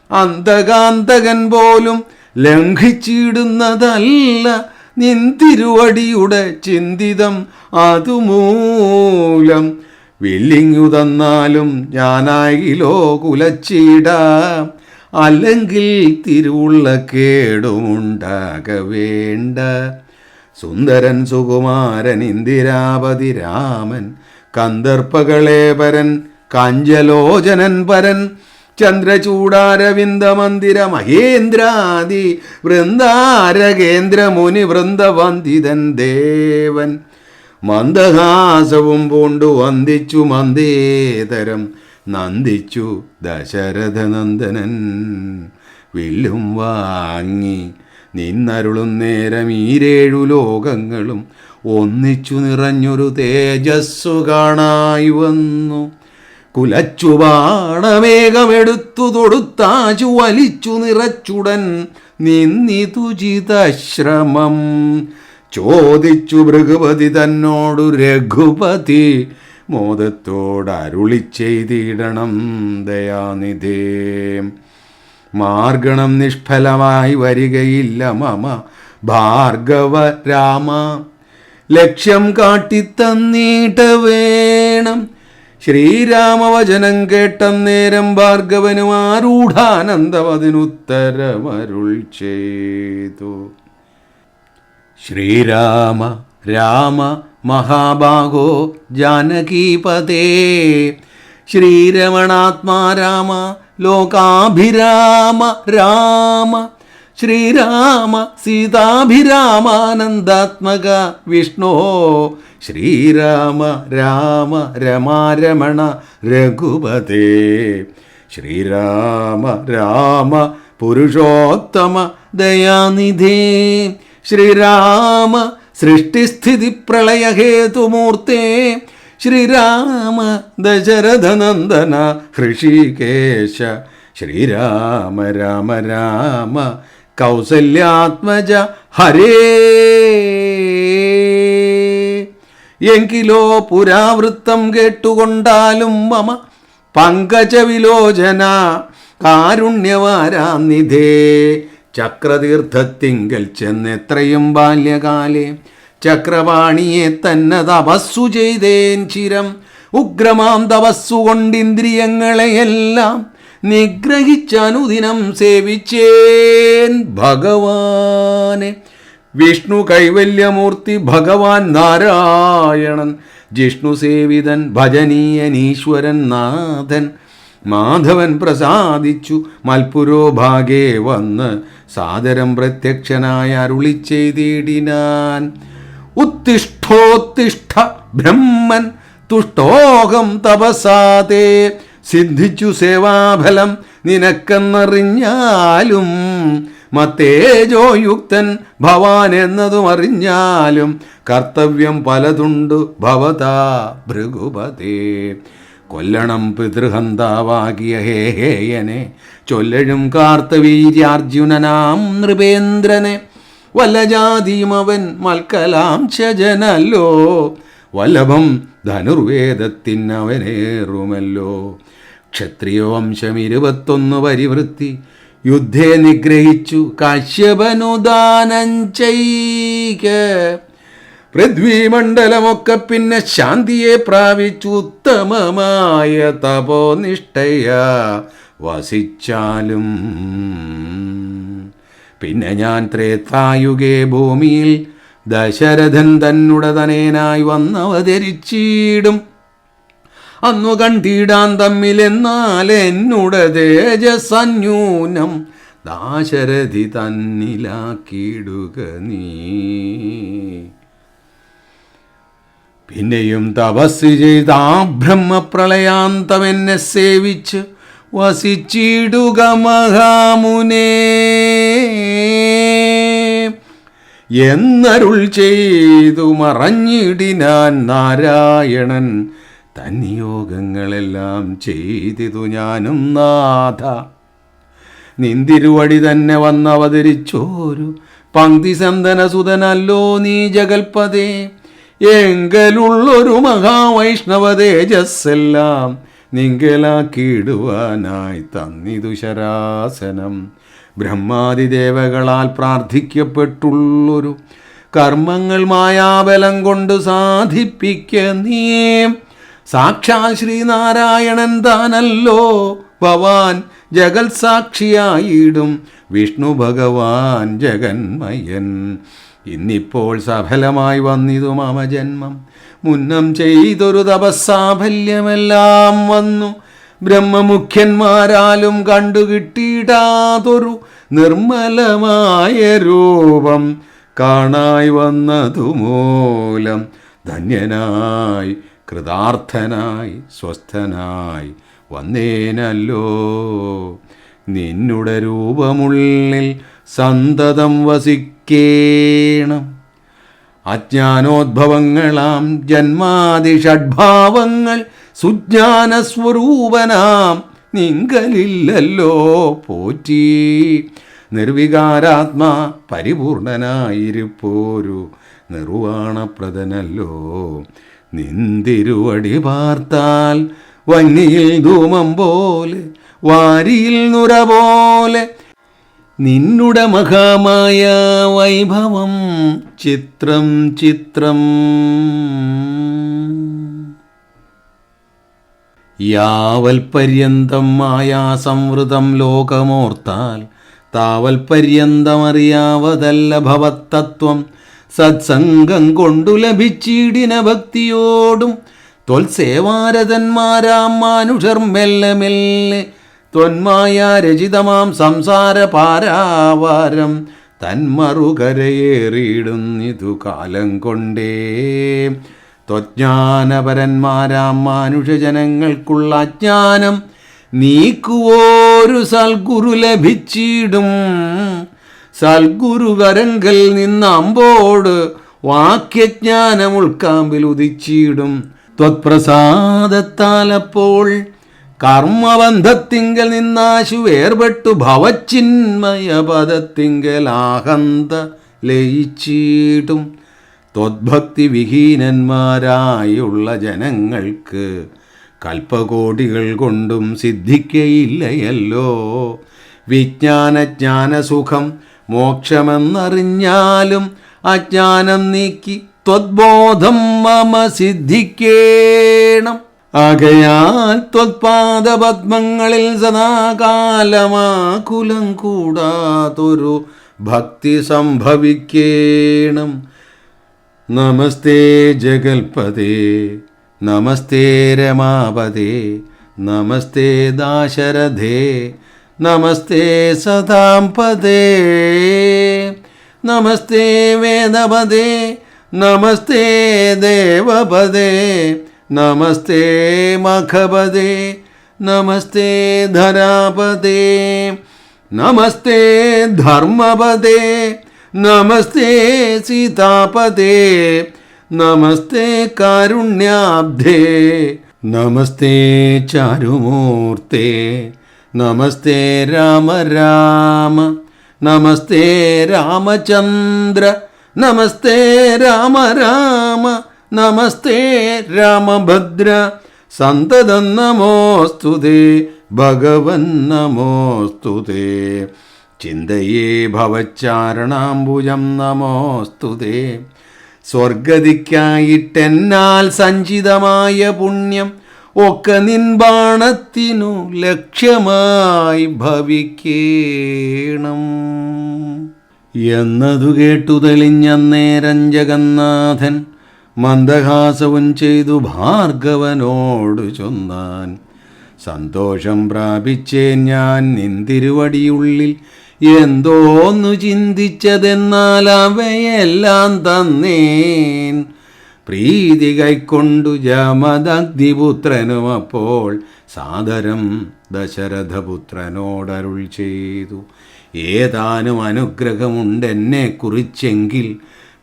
A: അന്തകാന്തകൻ പോലും ലംഘിച്ചിടുന്നതല്ല നിൻ തിരുവടിയുടെ ചിന്തിതം അതുമൂലം. വില്ലിങ്ങു തന്നാലും ഞാനായിലോ കുലച്ചിടാം അല്ലെങ്കിൽ തിരുവുള്ള കേടുമുണ്ടാക വേണ്ട. സുന്ദരൻ സുകുമാരൻ ഇന്ദിരാപതി രാമൻ കന്ദർപ്പകളേപരൻ കാഞ്ചലോചനൻ പരൻ ചന്ദ്രചൂടാരവിന്ദ മന്ദിര മഹേന്ദ്രാദി വൃന്ദാരകേന്ദ്ര മുനി വൃന്ദവന്ദിതൻ ദേവൻ. മന്ദഹാസവും പൂണ്ടു വന്ദിച്ചു മന്ദേതരം നന്ദിച്ചു ദശരഥനന്ദനൻ. വില്ലും വാങ്ങി നിന്നരുളും നേരം ഈരേഴു ലോകങ്ങളും ഒന്നിച്ചു നിറഞ്ഞൊരു തേജസ്സു കാണായി വന്നു. കുലച്ചു ബാണമേഘമെടുത്തു തൊടുത്താചു വലിച്ചു നിറച്ചുടൻ നിന്നിതുചിതശ്രമം. ചോദിച്ചു ഭൃഗുപതി തന്നോടു രഘുപതി മോദത്തോടരുളി ചെയ്തിടണം ദയാനിധേ. മാർഗണം നിഷ്ഫലമായി വരികയില്ല മമ ഭാർഗവ രാമ. ലക്ഷ്യം കാട്ടിത്തന്നീട്ട വേണം. ശ്രീരാമവചനം കേട്ടന്നേരം ഭാർഗവനും ആരൂഢാനന്ദമതിനുത്തരമരുൾ ചെയ്തു. ശ്രീരാമ രാമ മഹാഭാഗോ ജാനകീപതേ. ശ്രീരമണാത്മാ രാമ ലോകാഭിരാമ രാമ. ശ്രീരാമ സീതാഭിരാമാനന്ദാത്മക വിഷ്ണോ. ശ്രീരാമ രാമ രമാരമണ രഘുപതേ. ശ്രീരാമ രാമ പുരുഷോത്തമ ദയാനിധേ. ശ്രീരാമ സൃഷ്ടിസ്ഥിതി പ്രളയഹേതുമൂർത്തേ. ശ്രീരാമ ദശരഥനന്ദന ഹൃഷികേശ. ശ്രീരാമ രാമ രാമ കൗസല്യാത്മജ ഹരേ. എങ്കിലോ പുരാവൃത്തം കേട്ടുകൊണ്ടാലും മമ പങ്കജവിലോചന കാരുണ്യവാരാനിധേ. ചക്രതീർത്ഥത്തിങ്കൽ ചെന്നെത്രയും ബാല്യകാലേ ചക്രപാണിയെ തന്നെ തപസ്സു ചെയ്തേൻ ചിരം. ഉഗ്രമാം തപസ്സുകൊണ്ടിന്ദ്രിയങ്ങളെയെല്ലാം നിഗ്രഹിച്ചനുദിനം സേവിച്ചേൻ ഭഗവാനെ. വിഷ്ണു കൈവല്യമൂർത്തി ഭഗവാൻ നാരായണൻ. ജിഷ്ണു സേവിതൻ ഭജനീയനീശ്വരൻ നാഥൻ. മാധവൻ പ്രസാദിച്ചു മൽപുരോഭാഗേ വന്ന് സാദരം പ്രത്യക്ഷനായ അരുളി ചെയ്തിടിനാൻ. ഉത്തിഷ്ഠോത്തിഷ്ഠ ബ്രഹ്മൻ തുഷ്ടോകം തപസാതേ. സിദ്ധിച്ചു സേവാഫലം നിനക്കെന്നറിഞ്ഞാലും മത്തേജോയുക്തൻ ഭവാൻ എന്നതും അറിഞ്ഞാലും കർത്തവ്യം പലതുണ്ടു ഭവതാ ഭൃഗുപതേ. കൊല്ലണം പിതൃഹന്താവാകിയ ഹേഹേയനെ ചൊല്ലഴും കാർത്തവീര്യാർജുനനാം നൃപേന്ദ്രനെ. വല്ല ജാതിയും അവൻ മൽക്കലാംശജനല്ലോ. വല്ലഭം ധനുർവേദത്തിനവനേറുമല്ലോ. ക്ഷത്രിയവംശം 21 പരിവൃത്തി യുദ്ധേ നിഗ്രഹിച്ചു കാശ്യപനുദാനം ചെയ്ക. പൃഥ്വിമണ്ഡലമൊക്കെ പിന്നെ ശാന്തിയെ പ്രാപിച്ചു ഉത്തമമായ തപോനിഷ്ഠയ വസിച്ചാലും. പിന്നെ ഞാൻ ത്രേതായുഗേ ഭൂമിയിൽ ദശരഥൻ തന്നുടതനേനായി വന്നവതരിച്ചിടും. അന്നു കണ്ടിടാൻ തമ്മിലെന്നാൽ എന്നുട തേജസന്യൂനം ദാശരഥി തന്നിലാക്കിയിടുക നീ. പിന്നെയും തപസ് ചെയ്ത ആ ബ്രഹ്മപ്രളയാന്തമെന്നെ സേവിച്ച് വസിച്ചിടുക മഹാമുനേ എന്നരുൾ ചെയ്തു മറഞ്ഞിടിനാൻ നാരായണൻ. തന്നിയോഗങ്ങളെല്ലാം ചെയ്തിതു ഞാനും നാഥ. നിന്തിരുവടി തന്നെ വന്നവതരിച്ചോരു പങ്ക്തിസന്തനസുതനല്ലോ നീ ജഗൽപദേ. എങ്കലുള്ളൊരു മഹാവൈഷ്ണവ തേജസ്സെല്ലാം നിങ്കലാക്കിയിടുവാനായി തന്നിതു ശരാസനം. ബ്രഹ്മാദിദേവകളാൽ പ്രാർത്ഥിക്കപ്പെട്ടുള്ളൊരു കർമ്മങ്ങൾ മായാബലം കൊണ്ട് സാധിപ്പിക്ക നീ. സാക്ഷാൽ ശ്രീനാരായണൻ താനല്ലോ ഭവാൻ ജഗൽ സാക്ഷിയായിടും വിഷ്ണു ഭഗവാൻ ജഗന്മയൻ. ഇന്നിപ്പോൾ സഫലമായി വന്നിതു മമ ജന്മം. മുന്നം ചെയ്തൊരു തപസ്സാഫല്യമെല്ലാം വന്നു. ബ്രഹ്മമുഖ്യന്മാരാലും കണ്ടുകിട്ടിയിടാതൊരു നിർമ്മലമായ രൂപം കാണായി വന്നതുമൂലം ധന്യനായി കൃതാർത്ഥനായി സ്വസ്ഥനായി വന്നേനല്ലോ. നിന്നുടെ രൂപമുള്ളിൽ സന്തതം വസിക്കേണം. അജ്ഞാനോദ്ഭവങ്ങളാം ജന്മാദി ഷഡ്ഭാവങ്ങൾ സുജ്ഞാനസ്വരൂപനാം നിങ്കലില്ലല്ലോ പോറ്റി. നിർവികാരാത്മാ പരിപൂർണനായിരിപ്പോരു നിർവാണപ്രദനല്ലോ. നിന്തിരുവടി പാർത്താൽ വന്നിയിൽ ധൂമം പോലെ വാരിയിൽ നുര പോലെ നിന്നുടെ മഹാമായ വൈഭവം ചിത്രം ചിത്രം. യാവൽ പര്യന്തം മായാസംവൃതം ലോകമോർത്താൽ താവൽ പര്യന്തമറിയാവതല്ല ഭവത്തത്വം. സത്സംഗം കൊണ്ടു ലഭിച്ചിടിന ഭക്തിയോടും ത്വൽസേവാരതന്മാരാം മാനുഷർ മെല്ലെ മെല്ലെ ത്വന്മായ രചിതമാം സംസാര പാരാവാരം തന്മറുകരയേറിയിടുന്നിതു കാലം കൊണ്ടേ. ത്വജ്ഞാനപരന്മാരാം മാനുഷജനങ്ങൾക്കുള്ള അജ്ഞാനം നീക്കുവോരു സൽഗുരു ലഭിച്ചിടും. സൽഗുരുകരങ്കൽ നിന്ന് അമ്പോട് വാക്യജ്ഞാനം ഉൾക്കാമ്പിൽ ഉദിച്ചിടും. ത്വത്പ്രസാദത്താലപ്പോൾ കർമ്മബന്ധത്തിങ്കൽ നിന്നാശു വേർപെട്ടു ഭവച്ചിന്മയ പദത്തിങ്കൽ ആഹന്ത ലയിച്ചിടും. ത്വദ്ഭക്തി വിഹീനന്മാരായുള്ള ജനങ്ങൾക്ക് കൽപ്പകോടികൾ കൊണ്ടും സിദ്ധിക്കയില്ലയല്ലോ. വിജ്ഞാനജ്ഞാനസുഖം മോക്ഷമെന്നറിഞ്ഞാലും അജ്ഞാനം നീക്കി ത്വദ്ബോധം മമ സിദ്ധിക്കേണം. ആകയാൽ ത്വത്പാദപദ്മങ്ങളിൽ സദാകാലമാകുലം കൂടാതൊരു ഭക്തി സംഭവിക്കേണം. നമസ്തേ ജഗൽപദേ നമസ്തേ രമാപദേ നമസ്തേ ദാശരഥേ നമസ്തേ സദാംപദേ നമസ്തേ വേദപദേ നമസ്തേ ദേവപദേ നമസ്തേ മഖപദേ നമസ്തേ ധരാപദേ നമസ്തേ ധർമ്മപദേ നമസ്തേ സീതാപദേ നമസ്തേ കാരുണ്യാബ്ധേ നമസ്തേ ചാരുമൂർത്തേ നമസ്തേ രാമ രാമ നമസ്തേ രാമചന്ദ്ര നമസ്തേ രാമ രാമ നമസ്തേ രാമഭദ്ര സന്തതം നമോസ്തുതേ ഭഗവൻ നമോസ്തുതേ ചിന്തയേ ഭവച്ചാരണാംബുജം നമോസ്തുതേ സ്വർഗതിക്കായിട്ടെന്നാൽ സഞ്ചിതമായ പുണ്യം ഒക്കെ നിൻബാണത്തിനു ലക്ഷ്യമായി ഭവിക്കേണം എന്നതു കേട്ടു തെളിഞ്ഞന്നേരം ജഗന്നാഥൻ മന്ദഹാസവും ചെയ്തു ഭാർഗവനോട് ചൊന്നാൻ. സന്തോഷം പ്രാപിച്ചേൻ ഞാൻ നിന്തിരുവടിയുള്ളിൽ എന്തോന്നു ചിന്തിച്ചതെന്നാൽ അവയെല്ലാം തന്നേൻ. പ്രീതി കൈക്കൊണ്ടു ജമദഗ്നിപുത്രനും അപ്പോൾ സാദരം ദശരഥപുത്രനോടരുൾ ചെയ്തു. ഏതാനും അനുഗ്രഹമുണ്ടെന്നെ കുറിച്ചെങ്കിൽ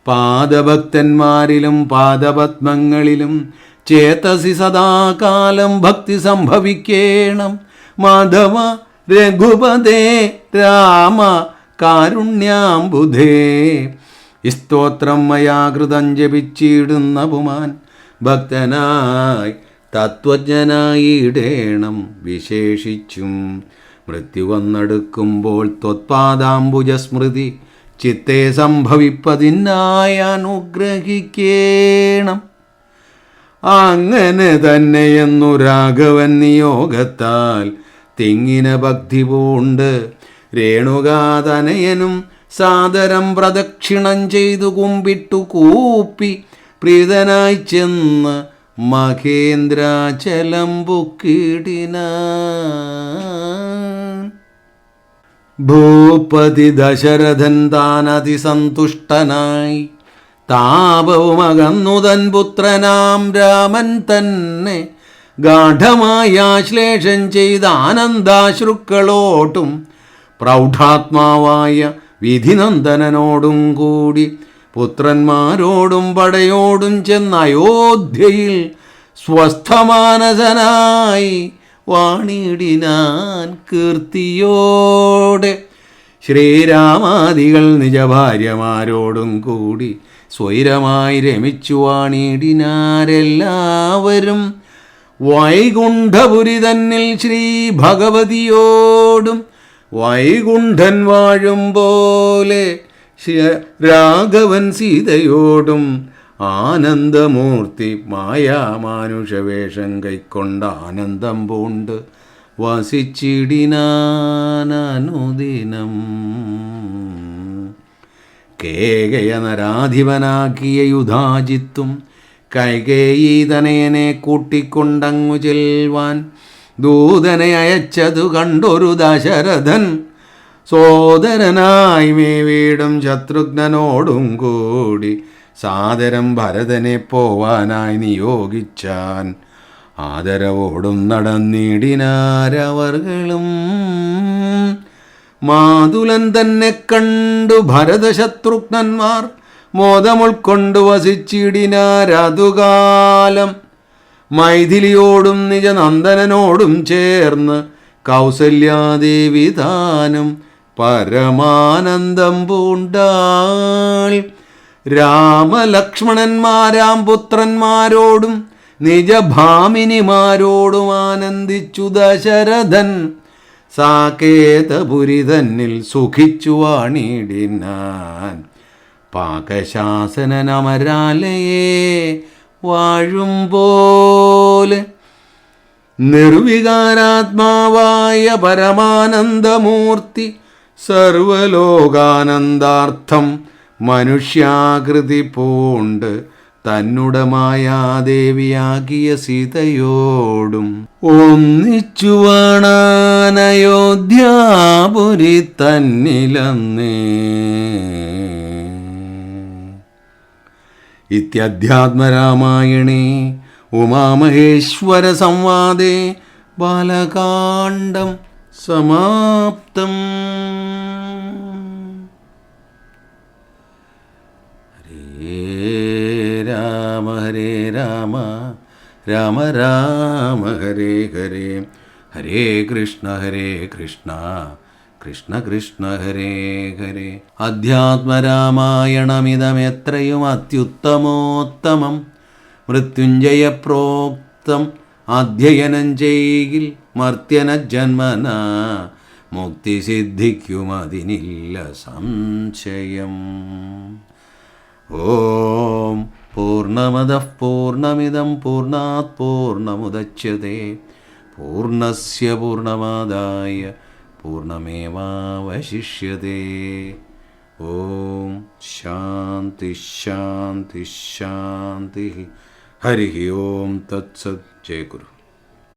A: പാദഭക്തന്മാരിലും പാദപത്മങ്ങളിലും ചേതസി സദാകാലം ഭക്തി സംഭവിക്കേണം. മാധവ രഘുപതേ രാമ കാരുണ്യാംബുധേ സ്തോത്രം മയാകൃതം ജപിച്ചിടുന്ന പുമാൻ ഭക്തനായി തത്വജ്ഞനായിടേണം വിശേഷിച്ചും. മൃത്യു വന്നെടുക്കുമ്പോൾ ത്വത്പാദാംബുജസ്മൃതി ചിത്തേ സംഭവിപ്പതിനായി അനുഗ്രഹിക്കേണം. അങ്ങനെ തന്നെയെന്നു രാഘവൻ നിയോഗത്താൽ തിങ്ങിന ഭക്തി പൂണ്ട് രേണുകാതനയനും സാദരം പ്രദക്ഷിണം ചെയ്തു കുമ്പിട്ടു കൂപ്പി പ്രീതനായി ചെന്ന് മഹേന്ദ്രാചലം പൊക്കിടിനാൻ. ഭൂപതി ദശരഥൻ താൻ അതിസന്തുഷ്ടനായി താപവുമകന്നു തൻ പുത്രനാം രാമൻ തന്നെ ഗാഠമായി ആശ്ലേഷം ചെയ്ത ആനന്ദാശ്രുക്കളോട്ടും പ്രൗഢാത്മാവായ വിധിനന്ദനനോടും കൂടി പുത്രന്മാരോടും പടയോടും ചെന്ന അയോധ്യയിൽ സ്വസ്ഥമാനസനായി വാണിടിനാൻ കീർത്തിയോടെ. ശ്രീരാമാദികൾ നിജഭാര്യമാരോടും കൂടി സ്വൈരമായി രമിച്ചു വാണിടിനാരെല്ലാവരും. വൈകുണ്ഠപുരി തന്നിൽ ശ്രീ ഭഗവതിയോടും വൈകുണ്ഠൻ വാഴും പോലെ രാഘവൻ സീതയോടും ആനന്ദമൂർത്തി മായാമാനുഷവേഷം കൈക്കൊണ്ട ആനന്ദം പൂണ്ട് വസിച്ചിടിനാനുദിനം. കേകയ നരാധിപനാക്കിയ യുധാജിത്തും കൈകേയീതനയനെ കൂട്ടിക്കൊണ്ടങ്ങു ചെൽവാൻ ദൂതനെ അയച്ചതു കണ്ടൊരു ദശരഥൻ സോദരനായി മേവീടും ശത്രുഘ്നനോടും കൂടി സാദരം ഭരതനെ പോവാനായി നിയോഗിച്ചാൻ. ആദരവോടും നടന്നിടിനാരവർകളും. മാതുലൻ തന്നെ കണ്ടു ഭരതശത്രുഘ്നന്മാർ മോദമുൾക്കൊണ്ടു വസിച്ചിടിനാരതുകാലം. മൈഥിലിയോടും നിജനന്ദനോടും ചേർന്ന് കൗസല്യാദേവി താനും പരമാനന്ദം പൂണ്ടാൾ. രാമലക്ഷ്മണന്മാരാം പുത്രന്മാരോടും നിജഭാമിനിമാരോടും ആനന്ദിച്ചു ദശരഥൻ. സാകേതപുരി തന്നിൽ സുഖിച്ചു വാണിടിനാൻ. പാകശാസനമരാലയെ വാഴും പോലെ നിർവികാരാത്മാവായ പരമാനന്ദമൂർത്തി സർവലോകാനന്ദാർത്ഥം മനുഷ്യാകൃതി പൂണ്ട് തന്നുടമായാദേവിയാകിയ സീതയോടും ഒന്നിച്ചു വാണാനയോധ്യാപുരി തന്നിലന്നേ. ഇത്യധ്യാത്മരാമായണേ ഉമാമഹേശ്വര സംവാദേ ബാലകാണ്ഡം സമാപ്തം. ഹരേ രാമ രാമ രാമ ഹരേ ഹരേ, ഹരേ കൃഷ്ണ കൃഷ്ണ കൃഷ്ണ ഹരേ ഹരേ. അധ്യാത്മരാമായണമിതമെത്രയും അത്യുത്തമോത്തമം. മൃത്യുഞ്ജയ പ്രോക്തം അധ്യയനം ചെയ്യിൽ മർത്യന ജന്മന മുക്തി സിദ്ധിക്കുമതിനില്ല സംശയം. ഓം പൂർണ്ണമദഃ പൂർണ്ണമിദം പൂർണ്ണാത് പൂർണ്ണമുദച്യതേ പൂർണ്ണസ്യ പൂർണ്ണമാദായ പൂർണ്ണമേവാവശിഷ്യതേ. ഓം ശാന്തി ശാന്തി ശാന്തി. ഹരി ഓം തത്സത്. ജയ ഗുരു.